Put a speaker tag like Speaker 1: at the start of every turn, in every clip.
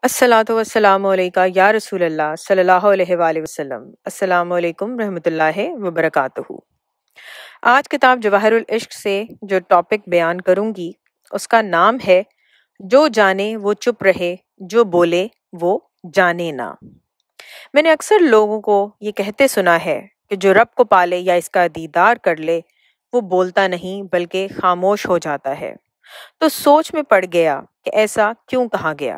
Speaker 1: الصلاۃ والسلام علیکہ یا رسول اللہ صلی اللہ علیہ وآلہ وسلم۔ السلام علیکم رحمۃ اللہ وبرکاتہ۔ آج کتاب جواہر العشق سے جو ٹاپک بیان کروں گی اس کا نام ہے جو جانے وہ چپ رہے، جو بولے وہ جانے نہ۔ میں نے اکثر لوگوں کو یہ کہتے سنا ہے کہ جو رب کو پالے یا اس کا دیدار کر لے وہ بولتا نہیں بلکہ خاموش ہو جاتا ہے۔ تو سوچ میں پڑ گیا کہ ایسا کیوں کہا گیا،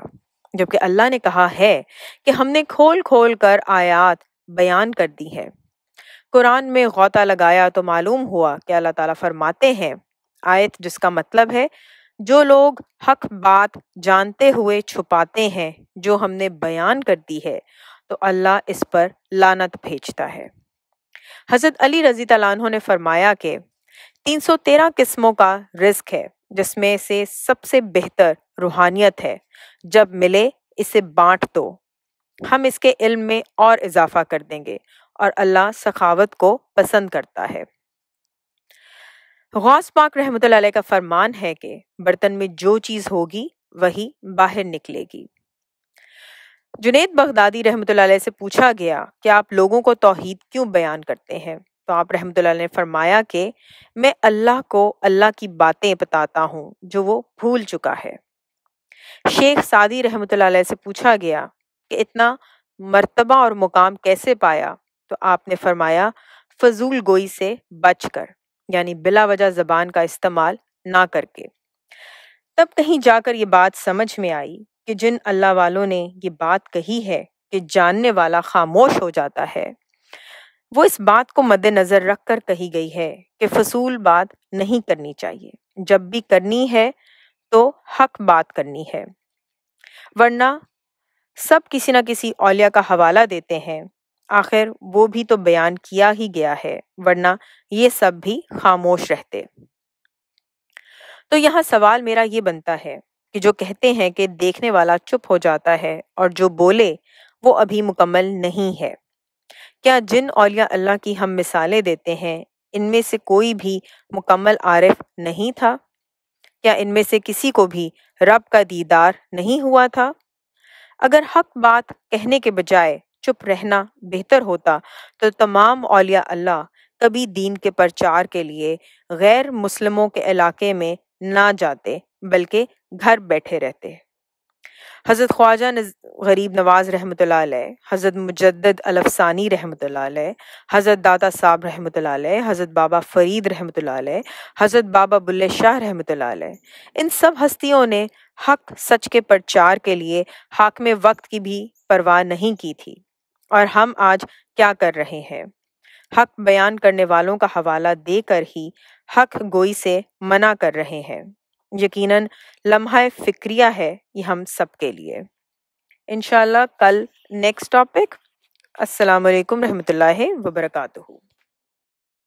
Speaker 1: جبکہ اللہ نے کہا ہے کہ ہم نے کھول کھول کر آیات بیان کر دی ہے۔ قرآن میں غوطہ لگایا تو معلوم ہوا کہ اللہ تعالیٰ فرماتے ہیں، آیت جس کا مطلب ہے جو لوگ حق بات جانتے ہوئے چھپاتے ہیں جو ہم نے بیان کر دی ہے تو اللہ اس پر لعنت بھیجتا ہے۔ حضرت علی رضی اللہ عنہ نے فرمایا کہ 313 قسموں کا رزق ہے جس میں سے سب سے بہتر روحانیت ہے، جب ملے اسے بانٹ دو، ہم اس کے علم میں اور اضافہ کر دیں گے اور اللہ سخاوت کو پسند کرتا ہے۔ غوث پاک رحمۃ اللہ علیہ کا فرمان ہے کہ برتن میں جو چیز ہوگی وہی باہر نکلے گی۔ جنید بغدادی رحمۃ اللہ علیہ سے پوچھا گیا کہ آپ لوگوں کو توحید کیوں بیان کرتے ہیں، تو آپ رحمۃ اللہ علیہ نے فرمایا کہ میں اللہ کو اللہ کی باتیں بتاتا ہوں جو وہ بھول چکا ہے۔ شیخ سعدی رحمۃ اللہ علیہ سے پوچھا گیا کہ اتنا مرتبہ اور مقام کیسے پایا، تو آپ نے فرمایا فضول گوئی سے بچ کر، یعنی بلا وجہ زبان کا استعمال نہ کر کے۔ تب کہیں جا کر یہ بات سمجھ میں آئی کہ جن اللہ والوں نے یہ بات کہی ہے کہ جاننے والا خاموش ہو جاتا ہے، وہ اس بات کو مد نظر رکھ کر کہی گئی ہے کہ فضول بات نہیں کرنی چاہیے، جب بھی کرنی ہے تو حق بات کرنی ہے، ورنہ سب کسی نہ کسی اولیاء کا حوالہ دیتے ہیں، آخر وہ بھی تو بیان کیا ہی گیا ہے، ورنہ یہ سب بھی خاموش رہتے۔ تو یہاں سوال میرا یہ بنتا ہے کہ جو کہتے ہیں کہ دیکھنے والا چپ ہو جاتا ہے اور جو بولے وہ ابھی مکمل نہیں ہے، کیا جن اولیاء اللہ کی ہم مثالیں دیتے ہیں ان میں سے کوئی بھی مکمل عارف نہیں تھا؟ کیا ان میں سے کسی کو بھی رب کا دیدار نہیں ہوا تھا؟ اگر حق بات کہنے کے بجائے چپ رہنا بہتر ہوتا تو تمام اولیاء اللہ کبھی دین کے پرچار کے لیے غیر مسلموں کے علاقے میں نہ جاتے بلکہ گھر بیٹھے رہتے۔ حضرت خواجہ غریب نواز رحمۃ اللہ علیہ، حضرت مجدد الافسانی رحمۃ اللہ علیہ، حضرت داتا صاحب رحمۃ اللہ علیہ، حضرت بابا فرید رحمۃ اللہ علیہ، حضرت بابا بلے شاہ رحمۃ اللہ علیہ، ان سب ہستیوں نے حق سچ کے پرچار کے لیے حاکم وقت کی بھی پرواہ نہیں کی تھی، اور ہم آج کیا کر رہے ہیں؟ حق بیان کرنے والوں کا حوالہ دے کر ہی حق گوئی سے منع کر رہے ہیں۔ یقیناً لمحہ فکریہ ہے یہ ہم سب کے لیے۔ انشاءاللہ کل نیکسٹ ٹاپک۔ السلام علیکم رحمۃ اللہ وبرکاتہ۔